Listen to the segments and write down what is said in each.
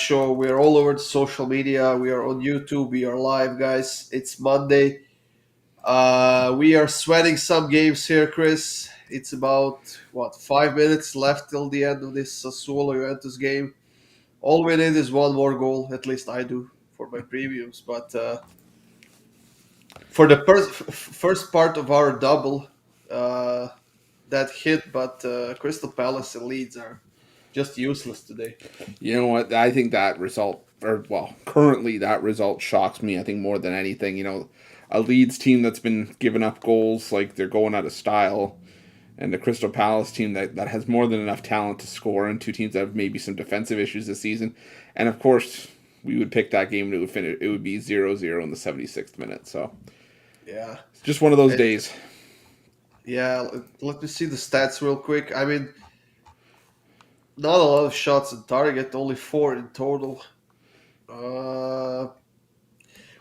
show. We are all over the social media. We are on YouTube. We are live, guys. It's Monday. We are sweating some games here, Chris. It's about, 5 minutes left till the end of this Sassuolo Juventus game. All we need is one more goal. At least I do for my previews. But for the first part of our double, uh, that hit, but Crystal Palace and Leeds are just useless today. You know what? I think that result, currently that result shocks me. I think more than anything, a Leeds team that's been giving up goals like they're going out of style, and the Crystal Palace team that has more than enough talent to score, and two teams that have maybe some defensive issues this season. And of course, we would pick that game and it would finish. It would be 0-0 in the 76th minute. So Yeah. it's just one of those days. Yeah, let me see the stats real quick. I mean, not a lot of shots on target, only four in total. Uh,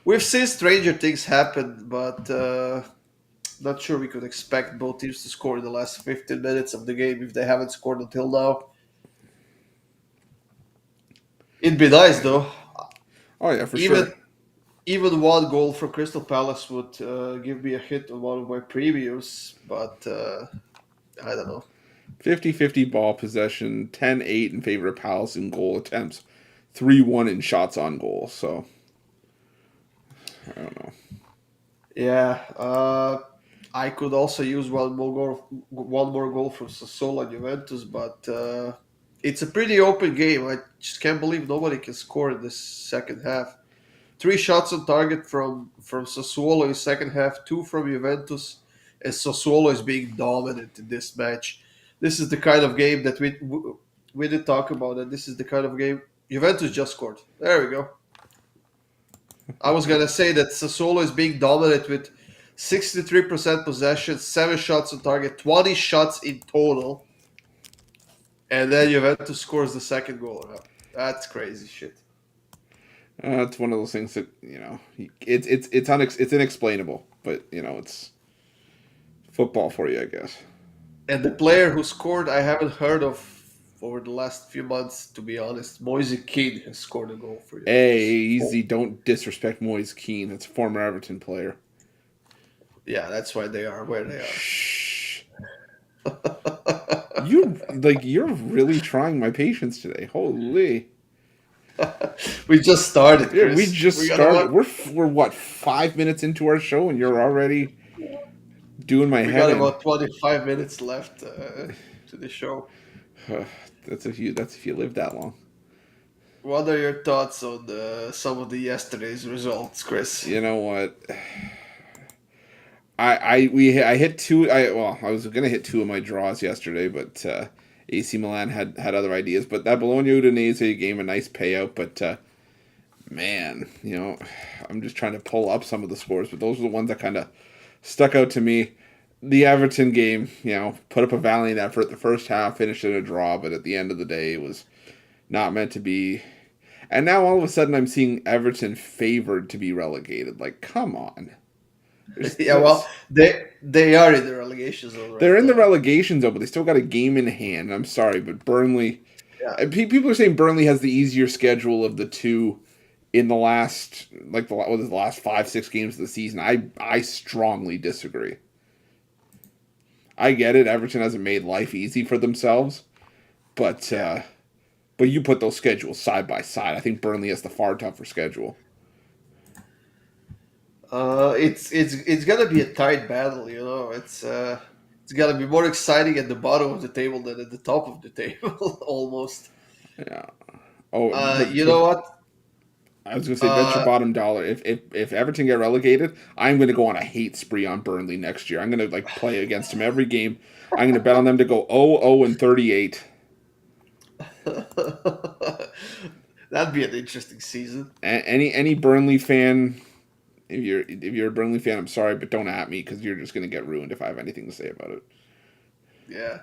we've seen stranger things happen, but not sure we could expect both teams to score in the last 15 minutes of the game if they haven't scored until now. It'd be nice, though. Oh yeah, for Even sure. even one goal from Crystal Palace would give me a hit on one of my previews, but I don't know. 50-50 ball possession, 10-8 in favor of Palace in goal attempts, 3-1 in shots on goal. So I don't know. Yeah, I could also use one more goal from Sassuolo and Juventus, but it's a pretty open game. I just can't believe nobody can score in this second half. Three shots on target from Sassuolo in second half, two from Juventus, and Sassuolo is being dominant in this match. This is the kind of game that we did talk about, and this is the kind of game Juventus just scored. There we go. I was gonna say that Sassuolo is being dominant with 63% possession, seven shots on target, 20 shots in total, and then Juventus scores the second goal. That's crazy shit. It's one of those things that it's inexplainable, but it's football for you, I guess. And the player who scored, I haven't heard of over the last few months, to be honest. Moise Kean has scored a goal for Hey, Juventus. easy! Don't disrespect Moise Keane. That's a former Everton player. Yeah, that's why they are where they Shh. You're really trying my patience today. Holy. are. We just started, Yeah, we Chris. just We gotta started. what? We're what 5 minutes into our show, and you're already doing my We head got in. about 25 minutes left to the show. That's if you live that long. What are your thoughts on some of the yesterday's results, Chris? You know what? I hit two. I was gonna hit two of my draws yesterday, but AC Milan had other ideas. But that Bologna Udinese game, a nice payout. But man, I'm just trying to pull up some of the scores, but those are the ones that kind of stuck out to me. The Everton game, put up a valiant effort. The first half finished in a draw, but at the end of the day, it was not meant to be. And now all of a sudden, I'm seeing Everton favored to be relegated. Like, come on. Yeah, well, they are in the relegation zone They're right in the now. relegation zone, but they still got a game in hand. I'm sorry, but Burnley. Yeah, People are saying Burnley has the easier schedule of the two in the last, the last 5-6 games of the season. I strongly disagree. I get it. Everton hasn't made life easy for themselves, but yeah. you put those schedules side by side. I think Burnley has the far tougher schedule. It's gonna be a tight battle. It's gonna be more exciting at the bottom of the table than at the top of the table, almost. Yeah. Oh, You know what? I was gonna say bet your Uh, bottom dollar. If Everton get relegated, I'm gonna go on a hate spree on Burnley next year. I'm gonna play against them every game. I'm gonna bet on them to go 0-38. that'd be an interesting season. Any Burnley fan, if you're a Burnley fan, I'm sorry, but don't at me because you're just gonna get ruined if I have anything to say about it. Yeah.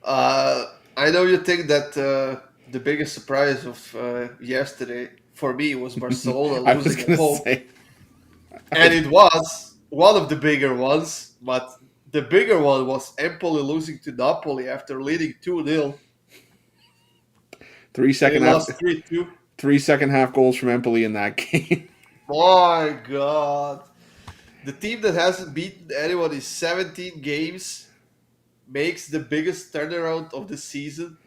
Uh, I know you think that the biggest surprise of yesterday for me was Barcelona I was losing at gonna home, say, and it was one of the bigger ones. But the bigger one was Empoli losing to Napoli after leading 2-0. three They second half, lost 3-2. Three second half goals from Empoli in that game. My God. The team that hasn't beaten anyone in 17 games makes the biggest turnaround of the season.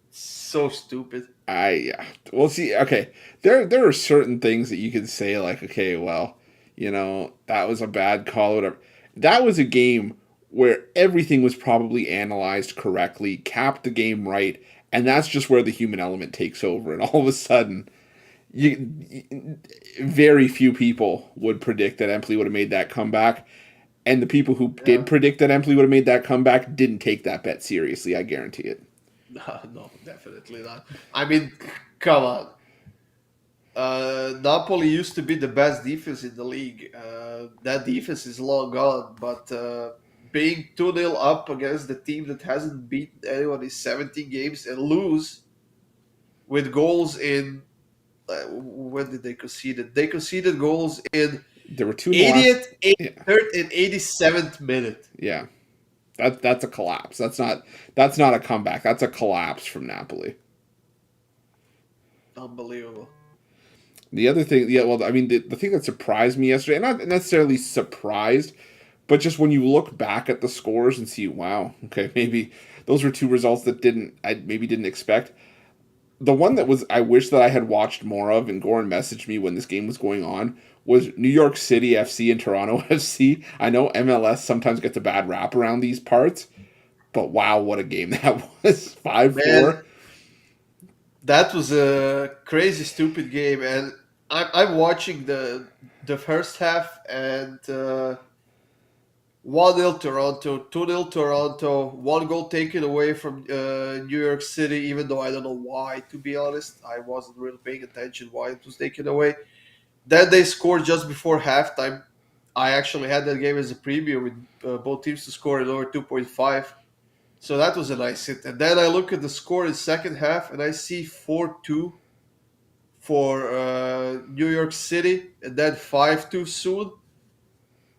So stupid. Yeah. We'll see. Okay, there are certain things that you can say like, okay, well, that was a bad call. Whatever. That was a game where everything was probably analyzed correctly, capped the game right, and that's just where the human element takes over. And all of a sudden, very few people would predict that Empoli would have made that comeback. And the people who did Yeah. predict that Empoli would have made that comeback didn't take that bet seriously. I guarantee it. No, definitely not. I mean, come on. Napoli used to be the best defense in the league. That defense is long gone, but being 2-0 up against the team that hasn't beaten anyone in 17 games and lose with goals in. When did they concede it? They conceded goals in There were two in the last. 80th, Yeah, 83rd, and 87th minute. yeah. That's a collapse. That's not a comeback. That's a collapse from Napoli. Unbelievable. The other thing, yeah, well, I mean, the thing that surprised me yesterday, and not necessarily surprised, but just when you look back at the scores and see, wow, okay, maybe those were two results that I maybe didn't expect. The one that was I wish that I had watched more of, and Goran messaged me when this game was going on, was New York City FC and Toronto FC. I know MLS sometimes gets a bad rap around these parts, but wow, what a game that was. 5-4. Man, that was a crazy, stupid game. And I'm watching the first half and 1-0 Toronto, 2-0 Toronto, one goal taken away from New York City, even though I don't know why, to be honest. I wasn't really paying attention why it was taken away. Then they scored just before halftime. I actually had that game as a preview with both teams to score in over 2.5. So that was a nice hit. And then I look at the score in second half and I see 4-2 for New York City and then 5-2 soon.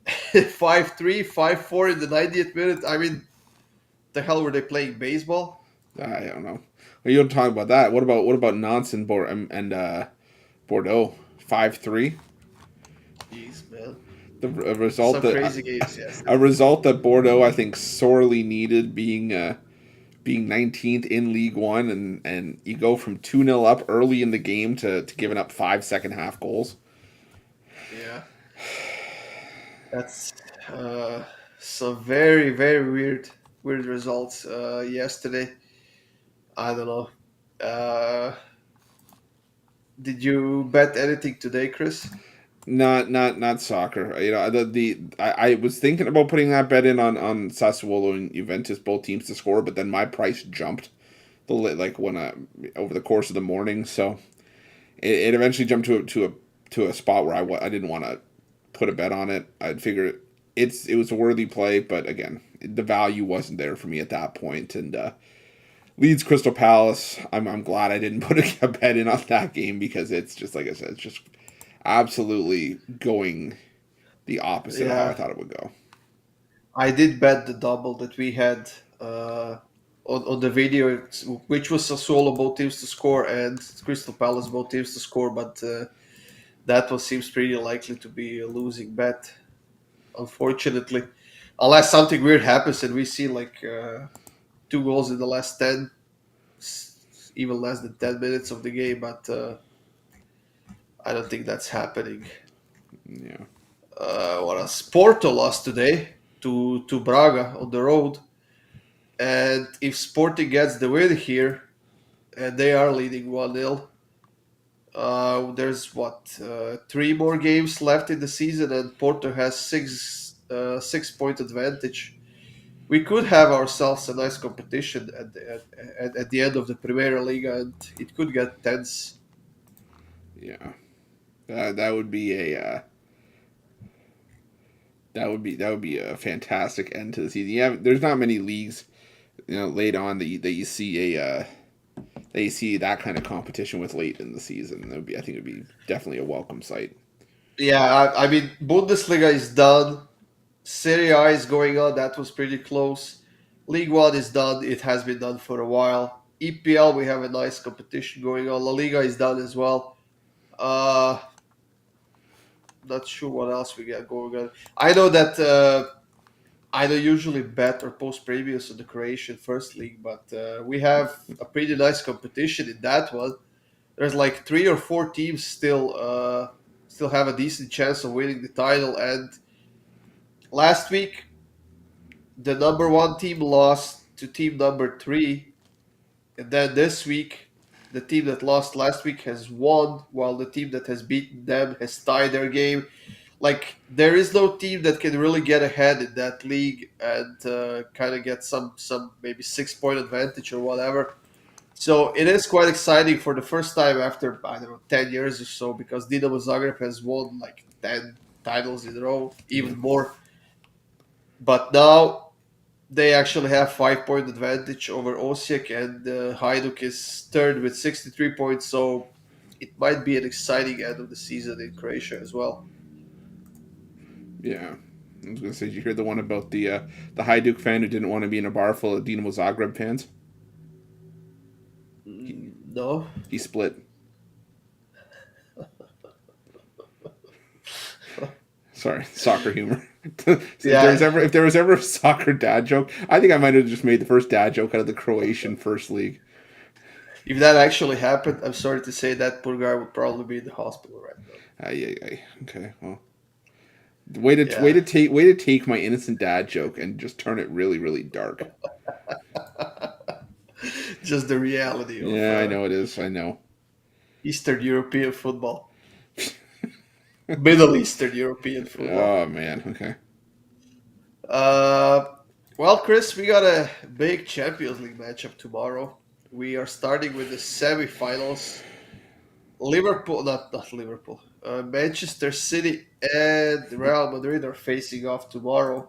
5-3, 5-4 in the 90th minute. I mean, the hell were they playing baseball? I don't know. Well, you don't talk about that. What about Nantes and Bordeaux? 5-3. Jeez, man. The a result Some that crazy games, yes. a result that Bordeaux I think sorely needed, being 19th in League One, and you go from 2-0 up early in the game to giving up 5 second half goals. Yeah. That's some very, very weird results yesterday. I don't know. Did you bet anything today, Chris? Not soccer. I was thinking about putting that bet in on Sassuolo and Juventus, both teams to score, but then my price jumped like when over the course of the morning, so it eventually jumped to a spot where I didn't want to put a bet on it. I'd figure it was a worthy play, but again, the value wasn't there for me at that point. And Leeds Crystal Palace, I'm glad I didn't put a bet in on that game because it's just like I said, it's just absolutely going the opposite of how I Yeah, thought it would go. I did bet the double that we had on the video, which was Sassuolo both teams to score and Crystal Palace both teams to score, but that one seems pretty likely to be a losing bet, unfortunately. Unless something weird happens and we see like two goals in the last 10, even less than 10 minutes of the game, but I don't think that's happening. Yeah, What else? Porto lost today to Braga on the road. And if Sporting gets the win here, and they are leading 1-0, there's what, three more games left in the season, and Porto has 6 point advantage. We could have ourselves a nice competition at the end of the Primera Liga, and it could get tense. yeah. That would be that would be a fantastic end to the season. Yeah, there's not many leagues, late on that you see that kind of competition with late in the season. I think it would be definitely a welcome sight. Yeah, I mean, Bundesliga is done. Serie A is going on. That was pretty close. League One is done. It has been done for a while. EPL, we have a nice competition going on. La Liga is done as well. Uh, Not sure what else we got going on. I know that I don't usually bet or post previews on the Croatian First League, but we have a pretty nice competition in that one. There's like 3 or 4 teams still have a decent chance of winning the title. And last week, the number one team lost to team number three, and then this week, the team that lost last week has won, while the team that has beaten them has tied their game. Like there is no team that can really get ahead in that league and kind of get some maybe 6 point advantage or whatever. So it is quite exciting for the first time after I don't know 10 years or so because Dinamo Zagreb has won like 10 titles in a row, Yeah. even more. But now they actually have 5 point advantage over Osijek, and Hajduk is third with 63 points. So it might be an exciting end of the season in Croatia as well. Yeah. I was gonna say, did you hear the one about the Hajduk fan who didn't want to be in a bar full of Dinamo Zagreb fans? He, No. he split. Sorry, soccer humor. Yeah, If there was ever a soccer dad joke, I think I might have just made the first dad joke out of the Croatian First League. if that actually happened, I'm sorry to say that poor guy would probably be in the hospital right now. Ay, ay, ay. Okay, well, Yeah, way to take my innocent dad joke and just turn it really really dark. just the reality of Yeah, I know it is. I know. Eastern European football, Middle Eastern European football. Oh man. Okay. Uh, well, Chris, we got a big Champions League matchup tomorrow. We are starting with the semifinals. Liverpool, not Liverpool. Manchester City and Real Madrid are facing off tomorrow.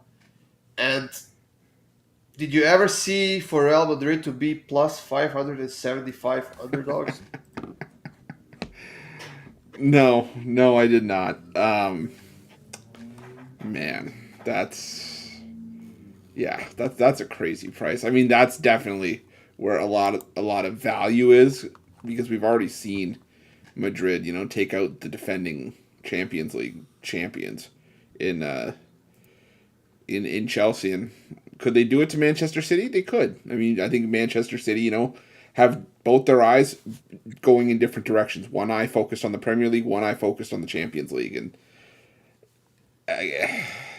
And did you ever see for Real Madrid to be plus 575 underdogs? No, no, I did not. Man, that's that's a crazy price. I mean, that's definitely where a lot of value is because we've already seen Madrid, take out the defending Champions League champions in in Chelsea. And could they do it to Manchester City? They could. I mean, I think Manchester City, have both their eyes going in different directions. One eye focused on the Premier League, one eye focused on the Champions League, and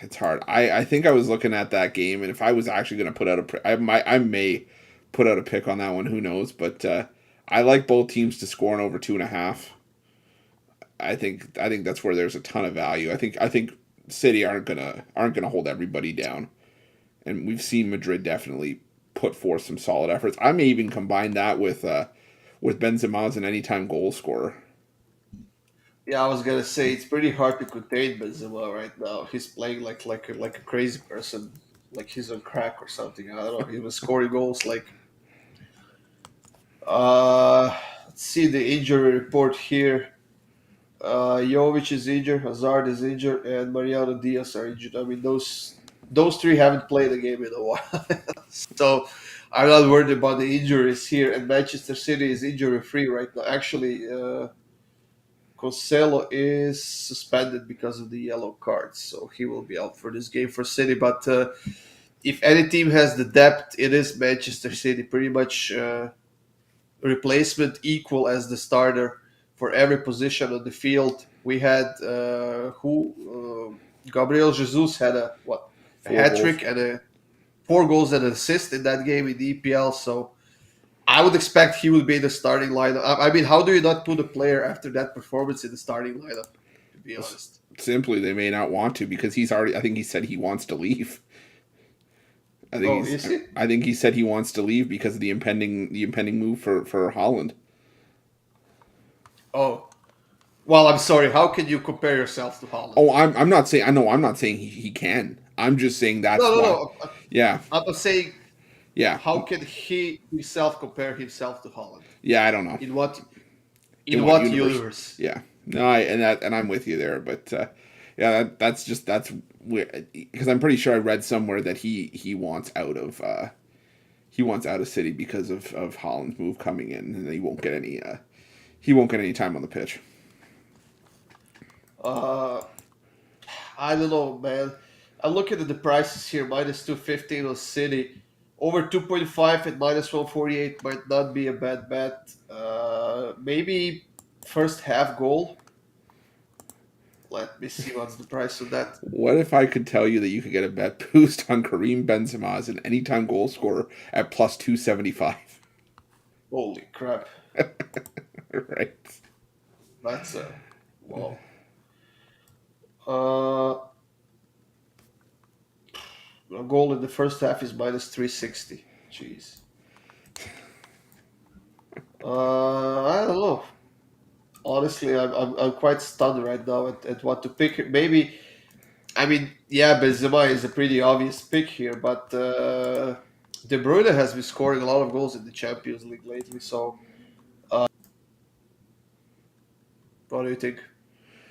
it's hard. I think I was looking at that game, and if I was actually going to put out I may put out a pick on that one. Who knows? But I like both teams to score in over 2.5. I think that's where there's a ton of value. I think City aren't gonna hold everybody down, and we've seen Madrid definitely put forth some solid efforts. I may even combine that with Benzema as an anytime goal scorer. Yeah, I was gonna say it's pretty hard to contain Benzema right now. He's playing like a crazy person, like he's on crack or something. I don't know. He was scoring goals like. Let's see the injury report here. Jovic is injured, Hazard is injured, and Mariano Diaz are injured. I mean, those three haven't played a game in a while, so I'm not worried about the injuries here. And Manchester City is injury free right now. Actually, Cancelo is suspended because of the yellow card, so he will be out for this game for City. But if any team has the depth, it is Manchester City. Pretty much replacement equal as the starter for every position on the field. We had Gabriel Jesus had a Four hat goals. trick and 4 goals and an assist in that game in the EPL. So I would expect he would be in the starting lineup. I mean, how do you not put a player after that performance in the starting lineup? To be honest. Simply, they may not want to because he's already. I think he said he wants to leave. Oh, is he? I think he said he wants to leave because of the impending move for Holland. Oh, well, I'm sorry. How can you compare yourself to Holland? Oh, I'm not saying. I know. I'm not saying he can. I'm just saying No, that's no, why. no. Yeah, I'm saying yeah, how can he himself compare himself to Holland? yeah. I don't know In what in in what what universe. universe? Yeah, no, and I'm with you there. But yeah, that's weird because I'm pretty sure I read somewhere that he wants out of he wants out of City because of Holland's move coming in, and he won't get any time on the pitch. Uh, I don't know, man. I'm looking at the prices here. Minus 215 on City. Over 2.5 at minus 148 might not be a bad bet. Maybe first half goal. Let me see what's the price of that. What if I could tell you that you could get a bet boost on Kareem Benzema as an anytime goal scorer at plus 275? Holy crap. Right. That's a wow. Uh, a goal in the first half is minus 360. Jeez. I don't know. Honestly, I'm quite stunned right now at what to pick. Maybe, I mean, yeah, Benzema is a pretty obvious pick here, but De Bruyne has been scoring a lot of goals in the Champions League lately. So, what do you think?